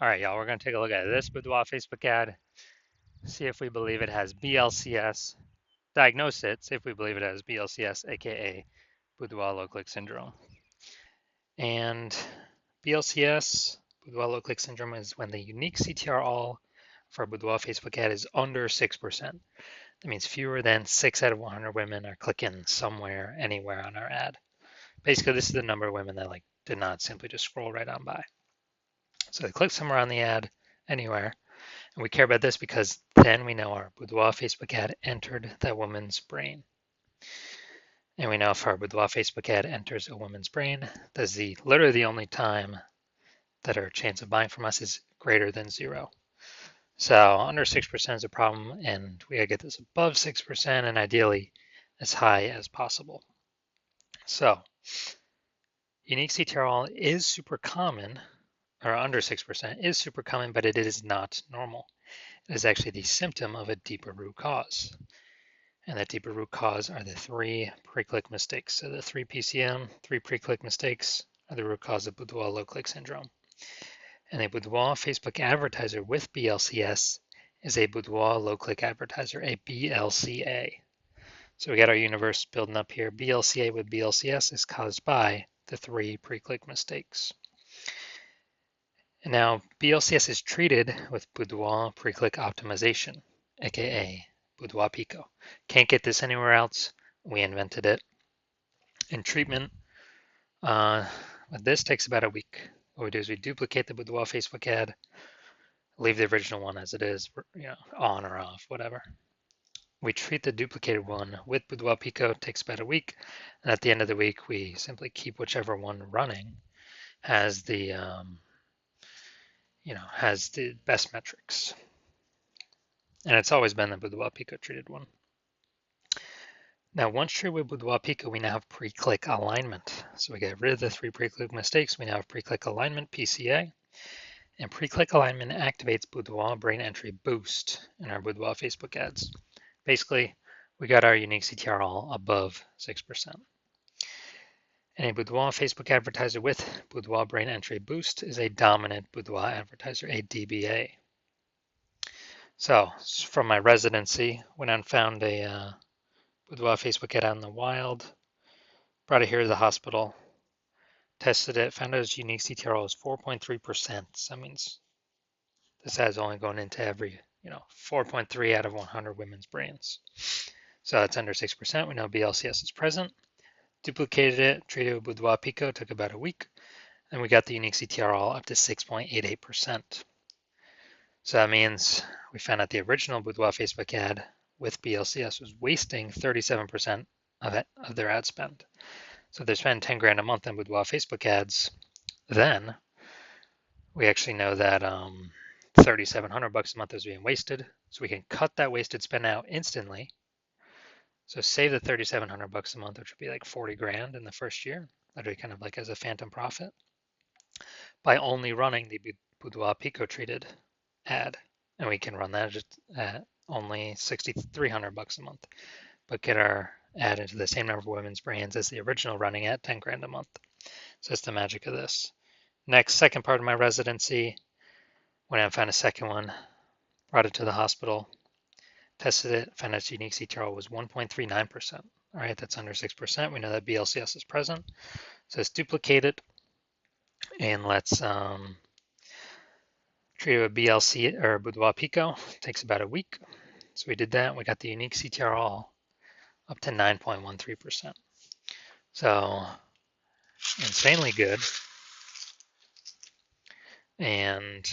All right, y'all, we're going to take a look at this Boudoir Facebook ad, see if we believe it has BLCS, diagnose it, see if we believe it has BLCS, aka Boudoir low click syndrome. And BLCS, Boudoir low click syndrome, is when the unique CTR all for a Boudoir Facebook ad is under 6%. That means fewer than 6 out of 100 women are clicking somewhere, anywhere on our ad. Basically, this is the number of women that did not simply just scroll right on by. So they click somewhere on the ad, anywhere. And we care about this because then we know our Boudoir Facebook ad entered that woman's brain. And we know if our Boudoir Facebook ad enters a woman's brain, that's literally the only time that our chance of buying from us is greater than 0. So under 6% is a problem, and we gotta get this above 6% and ideally as high as possible. So unique CTRL is super common, or under 6% is super common, but it is not normal. It is actually the symptom of a deeper root cause. And that deeper root cause are the 3 pre-click mistakes. So the 3 PCM, 3 pre-click mistakes, are the root cause of Boudoir low-click syndrome. And a Boudoir Facebook advertiser with BLCS is a Boudoir low-click advertiser, a BLCA. So we got our universe building up here. BLCA with BLCS is caused by the 3 pre-click mistakes. And now BLCS is treated with Boudoir pre-click optimization, aka Boudoir Pico. Can't get this anywhere else. We invented it. And treatment, this takes about a week. What we do is we duplicate the Boudoir Facebook ad, leave the original one as it is, on or off, whatever. We treat the duplicated one with Boudoir Pico. It takes about a week. And at the end of the week, we simply keep whichever one running has the best metrics. And it's always been the Boudoir Pico treated one. Now, once treated with Boudoir Pico, we now have pre-click alignment. So we get rid of the 3 pre-click mistakes. We now have pre-click alignment, PCA. And pre-click alignment activates Boudoir brain entry boost in our Boudoir Facebook ads. Basically, we got our unique CTR all above 6%. And a Boudoir Facebook advertiser with Boudoir brain entry boost is a dominant Boudoir advertiser, a DBA. So from my residency, went out and found a Boudoir Facebook ad out in the wild, brought it here to the hospital, tested it, found out its unique CTR was 4.3%. So that means this ad is only going into every, 4.3 out of 100 women's brains. So it's under 6%. We know BLCS is present. Duplicated it, treated with Boudoir Pico, took about a week, and we got the unique CTR all up to 6.88%. So that means we found out the original Boudoir Facebook ad with BLCS was wasting 37% of their ad spend. So if they're spending 10 grand a month on Boudoir Facebook ads, then we actually know that $3,700 a month is being wasted. So we can cut that wasted spend out instantly. So save the $3,700 a month, which would be like 40 grand in the first year. That'd be kind of like as a phantom profit by only running the Boudoir Pico treated ad. And we can run that just at only $6,300 a month, but get our ad into the same number of women's brains as the original running at 10 grand a month. So that's the magic of this. Next, second part of my residency, went out and found a second one, brought it to the hospital, tested it, found its unique CTR was 1.39%. All right, that's under 6%. We know that BLCS is present. So let's duplicate it and let's treat it with BLC or Boudoir Pico. It takes about a week. So we did that. We got the unique CTR all up to 9.13%. So insanely good. And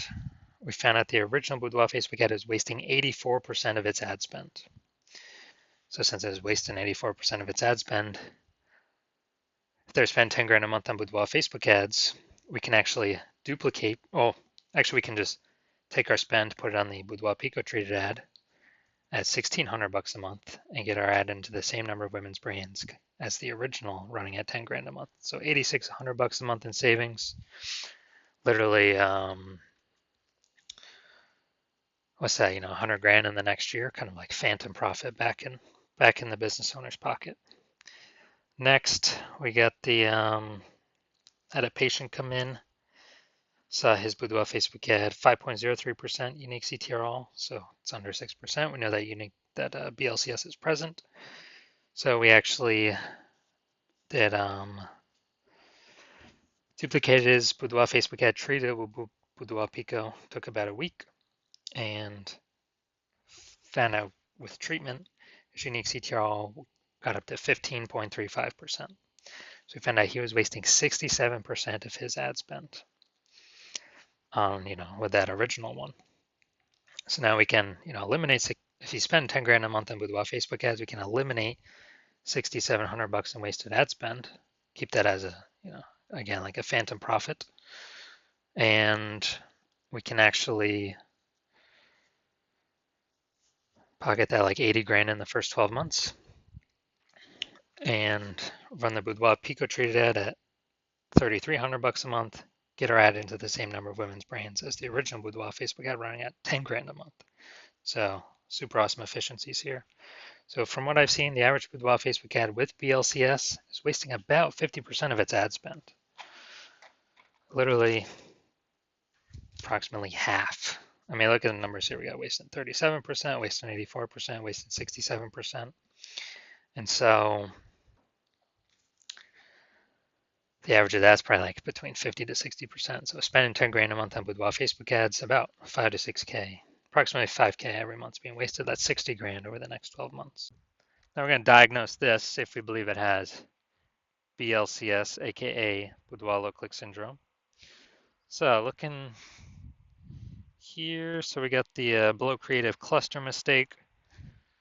we found out the original Boudoir Facebook ad is wasting 84% of its ad spend. So since it is wasting 84% of its ad spend, if they're spending 10 grand a month on Boudoir Facebook ads, we can actually duplicate. Oh, actually, we can just take our spend, put it on the Boudoir Pico treated ad at $1,600 a month and get our ad into the same number of women's brains as the original running at 10 grand a month. So $8,600 a month in savings. Literally, what's that? 100 grand in the next year, kind of like phantom profit back in the business owner's pocket. Next, we got the had a patient come in, So his Boudoir Facebook ad, 5.03% unique CTRL, so it's under 6%. We know that BLCS is present. So we actually did duplicated his Boudoir Facebook ad, treated it with Boudoir Pico, took about a week, and found out with treatment, his unique CTRL got up to 15.35%. So we found out he was wasting 67% of his ad spend on, with that original one. So now we can, eliminate, if you spend 10 grand a month on Boudoir Facebook ads, we can eliminate 6,700 bucks in wasted ad spend, keep that as a, again, like a phantom profit. And we can actually pocket that like 80 grand in the first 12 months and run the Boudoir Pico treated ad at 3,300 bucks a month, get our ad into the same number of women's brains as the original Boudoir Facebook ad running at 10 grand a month. So super awesome efficiencies here. So from what I've seen, the average Boudoir Facebook ad with BLCS is wasting about 50% of its ad spend. Literally approximately half. I mean, look at the numbers here. We got wasted 37%, wasted 84%, wasted 67%. And so the average of that's probably like between 50 to 60%. So spending 10 grand a month on Boudoir Facebook ads, about 5 to 6K, approximately 5K every month being wasted. That's 60 grand over the next 12 months. Now we're going to diagnose this if we believe it has BLCS, aka Boudoir low click syndrome. So looking here, so we got the below creative cluster mistake.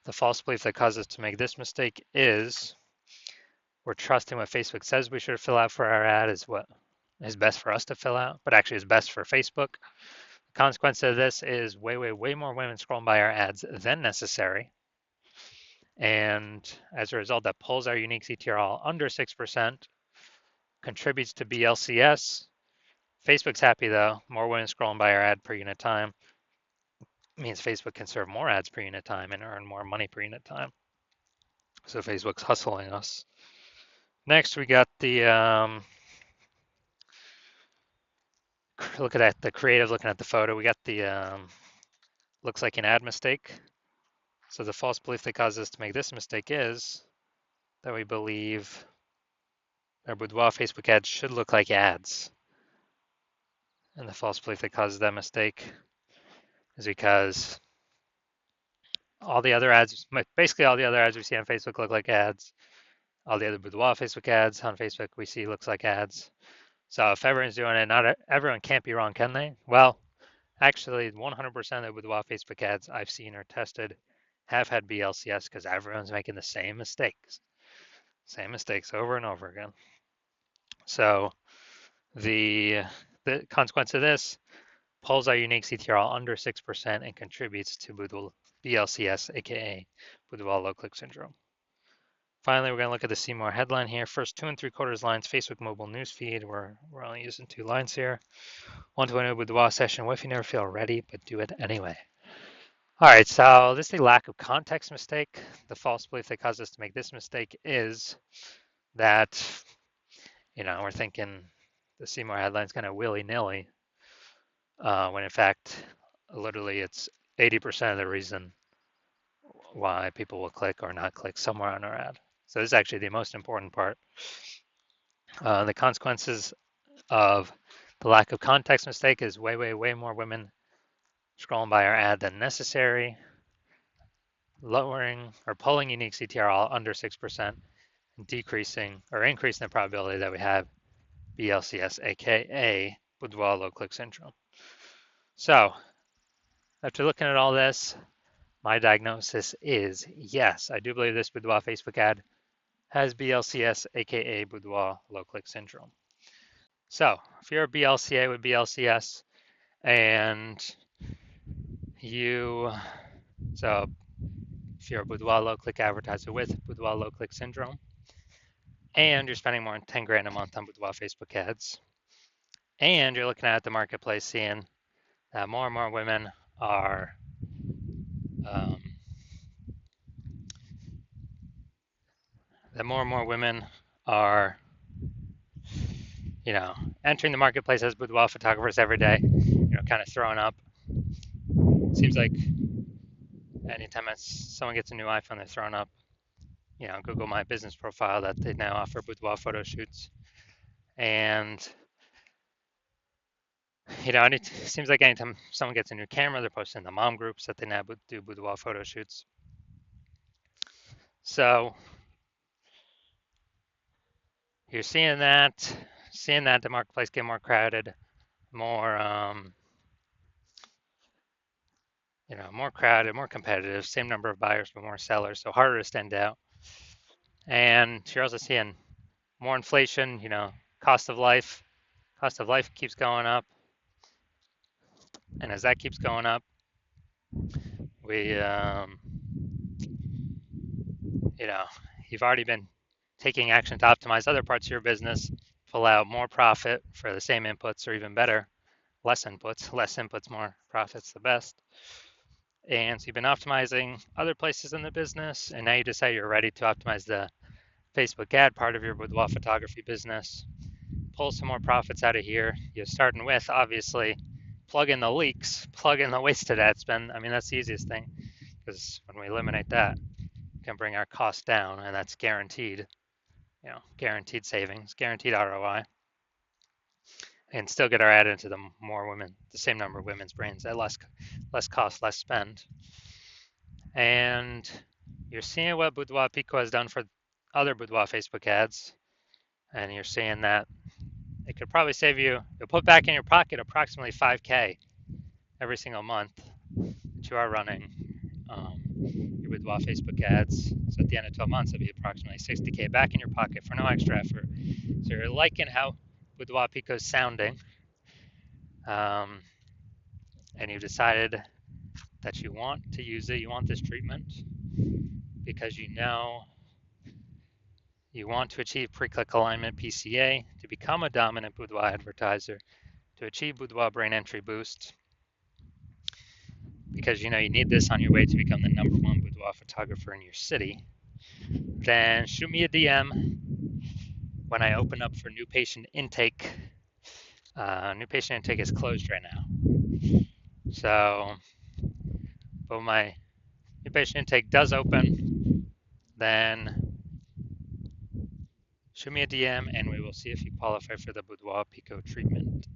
The false belief that causes us to make this mistake is we're trusting what Facebook says we should fill out for our ad is what is best for us to fill out, but actually is best for Facebook. The consequence of this is way more women scrolling by our ads than necessary. And as a result, that pulls our unique CTRL under 6%, contributes to BLCS. Facebook's happy though, more women scrolling by our ad per unit time means Facebook can serve more ads per unit time and earn more money per unit time. So Facebook's hustling us. Next, we got the looking at the creative, looking at the photo. We got the looks like an ad mistake. So the false belief that causes us to make this mistake is that we believe our Boudoir Facebook ads should look like ads. And the false belief that causes that mistake is because all the other ads, basically all the other ads we see on Facebook look like ads. All the other Boudoir Facebook ads on Facebook we see looks like ads. So if everyone's doing it, not everyone can't be wrong, can they? Well, actually 100% of Boudoir Facebook ads I've seen or tested have had BLCS because everyone's making the same mistakes over and over again. So the consequence of this pulls our unique CTRL under 6% and contributes to BLCS, aka Boudoir low click syndrome. Finally, we're going to look at the see more headline here. First 2 3/4 lines, Facebook mobile newsfeed. We're only using 2 lines here. 120 Boudoir session. What if you never feel ready, but do it anyway? All right, so this is a lack of context mistake. The false belief that caused us to make this mistake is that, we're thinking the see more headlines kind of willy-nilly, when in fact, literally it's 80% of the reason why people will click or not click somewhere on our ad. So this is actually the most important part. The consequences of the lack of context mistake is way more women scrolling by our ad than necessary, lowering or pulling unique CTRL under 6%, and decreasing or increasing the probability that we have BLCS, aka Boudoir low click syndrome. So after looking at all this, my diagnosis is yes, I do believe this Boudoir Facebook ad has BLCS, aka Boudoir low click syndrome. So if you're a BLCA with BLCS and if you're a Boudoir low click advertiser with Boudoir low click syndrome and you're spending more than 10 grand a month on Boudoir Facebook ads and you're looking at the marketplace seeing that more and more women are entering the marketplace as boudoir photographers every day, kind of throwing up. Seems like anytime someone gets a new iPhone, they're throwing up, Google My Business profile that they now offer boudoir photo shoots. And, it seems like anytime someone gets a new camera, they're posting in the mom groups that they now do boudoir photo shoots. So you're seeing that the marketplace get more crowded, more, more crowded, more competitive, same number of buyers, but more sellers, so harder to stand out. And you're also seeing more inflation, cost of life. Cost of life keeps going up. And as that keeps going up, we, you've already been taking action to optimize other parts of your business, pull out more profit for the same inputs or even better, less inputs, more profits, the best. And so you've been optimizing other places in the business, and now you decide you're ready to optimize the Facebook ad part of your boudoir photography business. Pull some more profits out of here. You're starting with, obviously, plug in the leaks, plug in the wasted ad spend. I mean, that's the easiest thing, because when we eliminate that, we can bring our costs down, and that's guaranteed, guaranteed savings, guaranteed ROI, and still get our ad into the same number of women's brains at less cost, less spend. And you're seeing what Boudoir Pico has done for other Boudoir Facebook ads, and you're seeing that it could probably save you'll put back in your pocket approximately 5K every single month that you are running your Boudoir Facebook ads. So at the end of 12 months, it'll be approximately 60K back in your pocket for no extra effort. So you're liking how Boudoir Pico is sounding, and you've decided that you want to use it, you want this treatment, because you want to achieve pre-click alignment PCA, to become a dominant boudoir advertiser, to achieve boudoir brain entry boost, because you need this on your way to become the #1 boudoir photographer in your city. Then shoot me a DM when I open up for new patient intake. New patient intake is closed right now. So, but my new patient intake does open, then shoot me a DM and we will see if you qualify for the Boudoir Pico treatment.